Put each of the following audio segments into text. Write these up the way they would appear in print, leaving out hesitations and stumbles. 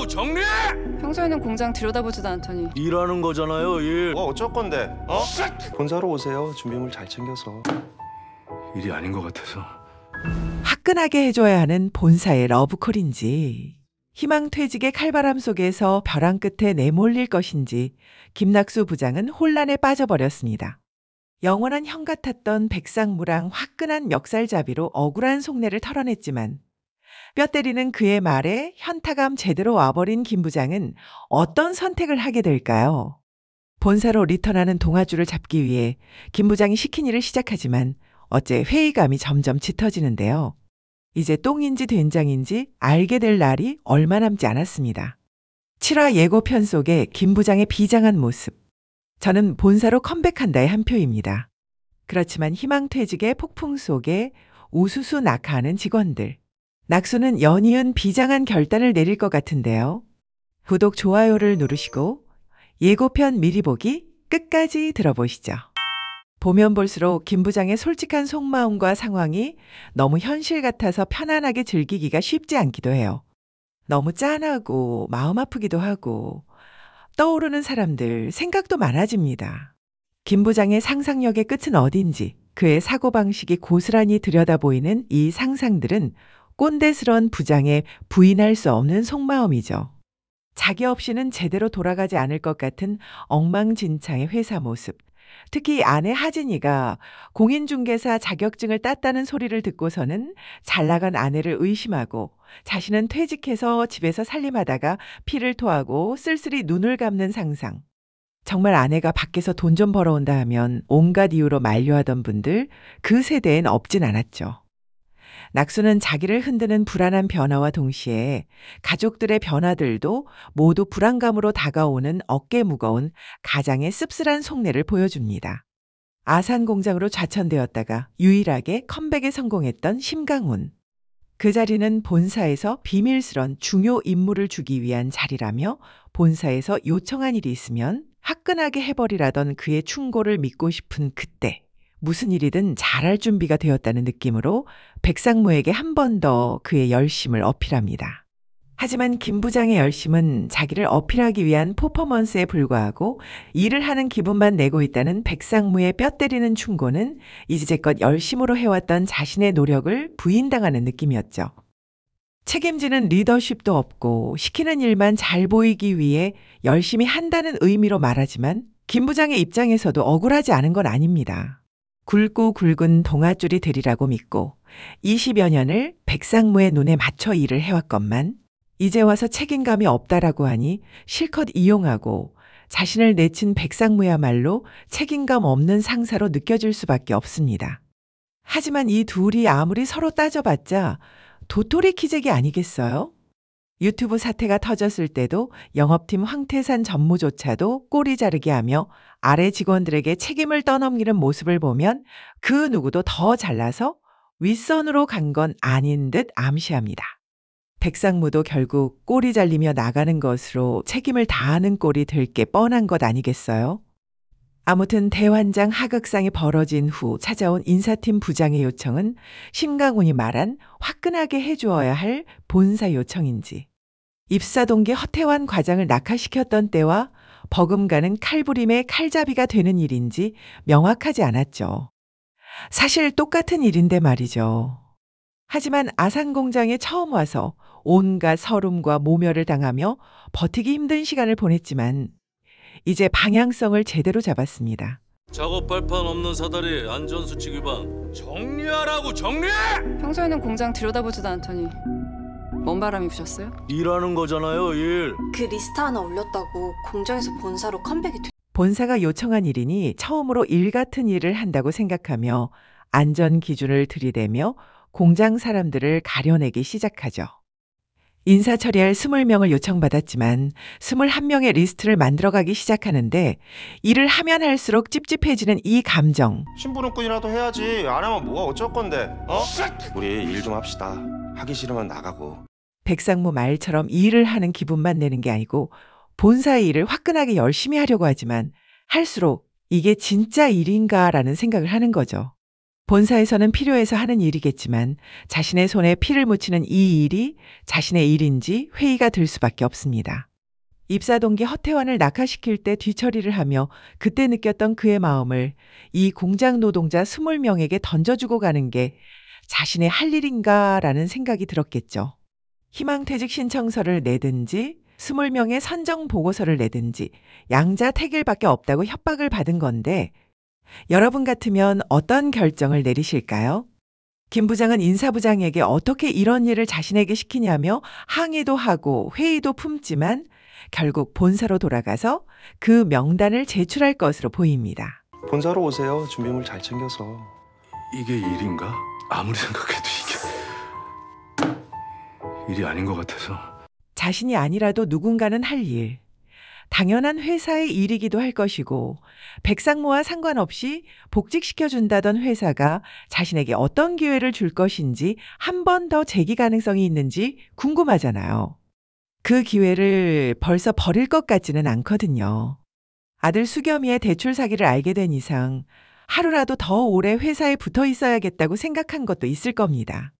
정리하라고 정리해! 평소에는 공장 들여다보지도 않더니. 일하는 거잖아요, 일. 어쩔 건데? 본사로 오세요. 준비물 잘 챙겨서. 일이 아닌 것 같아서. 화끈하게 해줘야 하는 본사의 러브콜인지 희망퇴직의 칼바람 속에서 벼랑 끝에 내몰릴 것인지 김낙수 부장은 혼란에 빠져버렸습니다. 영원한 형 같았던 백상무랑 화끈한 멱살잡이로 억울한 속내를 털어냈지만 뼈 때리는 그의 말에 현타감 제대로 와버린 김 부장은 어떤 선택을 하게 될까요? 본사로 리턴하는 동아줄을 잡기 위해 김 부장이 시킨 일을 시작하지만 어째 회의감이 점점 짙어지는데요. 이제 똥인지 된장인지 알게 될 날이 얼마 남지 않았습니다. 7화 예고편 속에 김 부장의 비장한 모습. 저는 본사로 컴백한다의 한 표입니다. 그렇지만 희망퇴직의 폭풍 속에 우수수 낙하하는 직원들. 낙수는 연이은 비장한 결단을 내릴 것 같은데요. 구독, 좋아요를 누르시고 예고편 미리 보기 끝까지 들어보시죠. 보면 볼수록 김 부장의 솔직한 속마음과 상황이 너무 현실 같아서 편안하게 즐기기가 쉽지 않기도 해요. 너무 짠하고 마음 아프기도 하고 떠오르는 사람들, 생각도 많아집니다. 김 부장의 상상력의 끝은 어딘지 그의 사고방식이 고스란히 들여다보이는 이 상상들은 꼰대스런 부장의 부인할 수 없는 속마음이죠. 자기 없이는 제대로 돌아가지 않을 것 같은 엉망진창의 회사 모습. 특히 아내 하진이가 공인중개사 자격증을 땄다는 소리를 듣고서는 잘 나간 아내를 의심하고 자신은 퇴직해서 집에서 살림하다가 피를 토하고 쓸쓸히 눈을 감는 상상. 정말 아내가 밖에서 돈 좀 벌어온다 하면 온갖 이유로 만류하던 분들 그 세대엔 없진 않았죠. 낙수는 자기를 흔드는 불안한 변화와 동시에 가족들의 변화들도 모두 불안감으로 다가오는 어깨 무거운 가장의 씁쓸한 속내를 보여줍니다. 아산 공장으로 좌천되었다가 유일하게 컴백에 성공했던 심강훈. 그 자리는 본사에서 비밀스런 중요 임무를 주기 위한 자리라며 본사에서 요청한 일이 있으면 화끈하게 해버리라던 그의 충고를 믿고 싶은 그때. 무슨 일이든 잘할 준비가 되었다는 느낌으로 백상무에게 한 번 더 그의 열심을 어필합니다. 하지만 김 부장의 열심은 자기를 어필하기 위한 퍼포먼스에 불과하고 일을 하는 기분만 내고 있다는 백상무의 뼈 때리는 충고는 이제껏 열심으로 해왔던 자신의 노력을 부인당하는 느낌이었죠. 책임지는 리더십도 없고 시키는 일만 잘 보이기 위해 열심히 한다는 의미로 말하지만 김 부장의 입장에서도 억울하지 않은 건 아닙니다. 굵고 굵은 동아줄이 되리라고 믿고 20여 년을 백상무의 눈에 맞춰 일을 해왔건만 이제 와서 책임감이 없다라고 하니 실컷 이용하고 자신을 내친 백상무야말로 책임감 없는 상사로 느껴질 수밖에 없습니다. 하지만 이 둘이 아무리 서로 따져봤자 도토리 키재기 아니겠어요? 유튜브 사태가 터졌을 때도 영업팀 황태산 전무조차도 꼬리 자르게 하며 아래 직원들에게 책임을 떠넘기는 모습을 보면 그 누구도 더 잘나서 윗선으로 간 건 아닌 듯 암시합니다. 백상무도 결국 꼬리 잘리며 나가는 것으로 책임을 다하는 꼴이 될 게 뻔한 것 아니겠어요? 아무튼 대환장 하극상이 벌어진 후 찾아온 인사팀 부장의 요청은 심강훈이 말한 화끈하게 해주어야 할 본사 요청인지 입사 동기 허태환 과장을 낙하시켰던 때와 버금가는 칼부림의 칼잡이가 되는 일인지 명확하지 않았죠. 사실 똑같은 일인데 말이죠. 하지만 아산공장에 처음 와서 온갖 서름과 모멸을 당하며 버티기 힘든 시간을 보냈지만 이제 방향성을 제대로 잡았습니다. 작업할 판 없는 사다리 안전수칙 위반. 정리하라고 정리해! 평소에는 공장 들여다보지도 않더니. 뭔 바람이 부셨어요? 일하는 거잖아요, 일. 그 리스트 하나 올렸다고 공장에서 본사로 컴백이 돼. 본사가 요청한 일이니 처음으로 일 같은 일을 한다고 생각하며 안전 기준을 들이대며 공장 사람들을 가려내기 시작하죠. 인사 처리할 20명을 요청받았지만 21명의 리스트를 만들어가기 시작하는데 일을 하면 할수록 찝찝해지는 이 감정. 심부름꾼이라도 해야지. 안 하면 뭐가 어쩔 건데? 우리 일 좀 합시다. 하기 싫으면 나가고. 백상무 말처럼 일을 하는 기분만 내는 게 아니고 본사의 일을 화끈하게 열심히 하려고 하지만 할수록 이게 진짜 일인가라는 생각을 하는 거죠. 본사에서는 필요해서 하는 일이겠지만 자신의 손에 피를 묻히는 이 일이 자신의 일인지 회의가 들 수밖에 없습니다. 입사 동기 허태환을 낙하시킬 때 뒤처리를 하며 그때 느꼈던 그의 마음을 이 공장 노동자 20명에게 던져주고 가는 게 자신의 할 일인가라는 생각이 들었겠죠. 희망퇴직 신청서를 내든지 20명의 선정 보고서를 내든지 양자택일밖에 없다고 협박을 받은 건데 여러분 같으면 어떤 결정을 내리실까요? 김 부장은 인사부장에게 어떻게 이런 일을 자신에게 시키냐며 항의도 하고 회의도 품지만 결국 본사로 돌아가서 그 명단을 제출할 것으로 보입니다. 본사로 오세요. 준비물 잘 챙겨서. 이게 일인가? 아무리 생각해도 이게 일이 아닌 것 같아서. 자신이 아니라도 누군가는 할 일. 당연한 회사의 일이기도 할 것이고 백상무와 상관없이 복직시켜준다던 회사가 자신에게 어떤 기회를 줄 것인지 한 번 더 재기 가능성이 있는지 궁금하잖아요. 그 기회를 벌써 버릴 것 같지는 않거든요. 아들 수겸이의 대출 사기를 알게 된 이상 하루라도 더 오래 회사에 붙어 있어야겠다고 생각한 것도 있을 겁니다.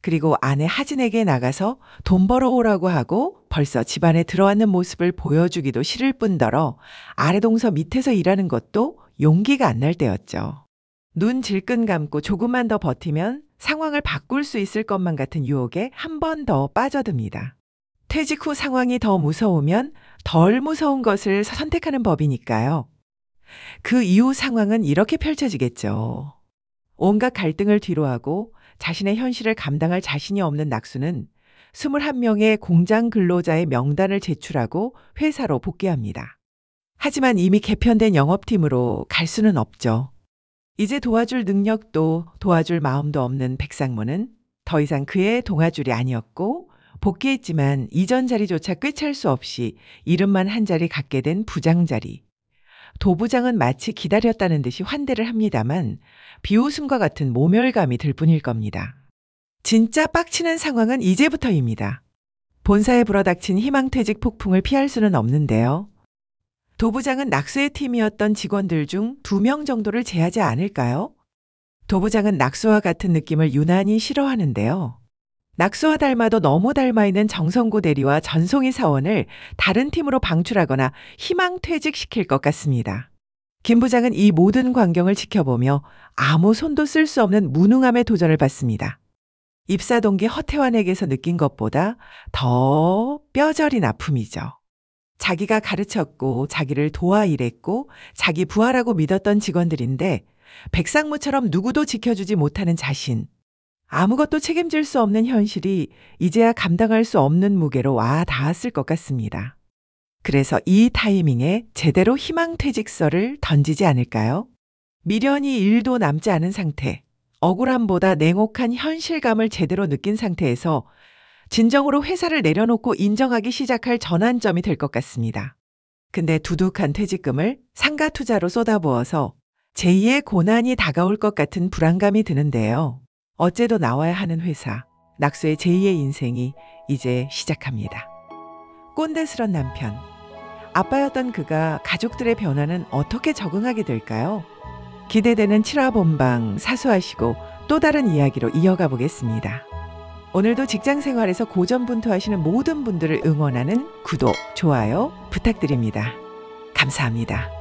그리고 아내 하진에게 나가서 돈 벌어오라고 하고 벌써 집안에 들어왔는 모습을 보여주기도 싫을 뿐더러 아래 동서 밑에서 일하는 것도 용기가 안 날 때였죠. 눈 질끈 감고 조금만 더 버티면 상황을 바꿀 수 있을 것만 같은 유혹에 한 번 더 빠져듭니다. 퇴직 후 상황이 더 무서우면 덜 무서운 것을 선택하는 법이니까요. 그 이후 상황은 이렇게 펼쳐지겠죠. 온갖 갈등을 뒤로하고 자신의 현실을 감당할 자신이 없는 낙수는 21명의 공장 근로자의 명단을 제출하고 회사로 복귀합니다. 하지만 이미 개편된 영업팀으로 갈 수는 없죠. 이제 도와줄 능력도 도와줄 마음도 없는 백상무는 더 이상 그의 동아줄이 아니었고 복귀했지만 이전 자리조차 꿰찰 수 없이 이름만 한 자리 갖게 된 부장 자리. 도부장은 마치 기다렸다는 듯이 환대를 합니다만 비웃음과 같은 모멸감이 들 뿐일 겁니다. 진짜 빡치는 상황은 이제부터입니다. 본사에 불어닥친 희망퇴직 폭풍을 피할 수는 없는데요. 도부장은 낙수의 팀이었던 직원들 중 2명 정도를 제하지 않을까요? 도부장은 낙수와 같은 느낌을 유난히 싫어하는데요. 낙수와 닮아도 너무 닮아있는 정성구 대리와 전송희 사원을 다른 팀으로 방출하거나 희망퇴직시킬 것 같습니다. 김 부장은 이 모든 광경을 지켜보며 아무 손도 쓸 수 없는 무능함에 도전을 받습니다. 입사 동기 허태환에게서 느낀 것보다 더 뼈저린 아픔이죠. 자기가 가르쳤고 자기를 도와 일했고 자기 부하라고 믿었던 직원들인데 백상무처럼 누구도 지켜주지 못하는 자신. 아무것도 책임질 수 없는 현실이 이제야 감당할 수 없는 무게로 와 닿았을 것 같습니다. 그래서 이 타이밍에 제대로 희망퇴직서를 던지지 않을까요? 미련이 1도 남지 않은 상태, 억울함보다 냉혹한 현실감을 제대로 느낀 상태에서 진정으로 회사를 내려놓고 인정하기 시작할 전환점이 될 것 같습니다. 근데 두둑한 퇴직금을 상가 투자로 쏟아부어서 제2의 고난이 다가올 것 같은 불안감이 드는데요. 어째도 나와야 하는 회사, 낙수의 제2의 인생이 이제 시작합니다. 꼰대스런 남편, 아빠였던 그가 가족들의 변화는 어떻게 적응하게 될까요? 기대되는 7화 본방 사수하시고 또 다른 이야기로 이어가 보겠습니다. 오늘도 직장 생활에서 고전분투하시는 모든 분들을 응원하는 구독, 좋아요 부탁드립니다. 감사합니다.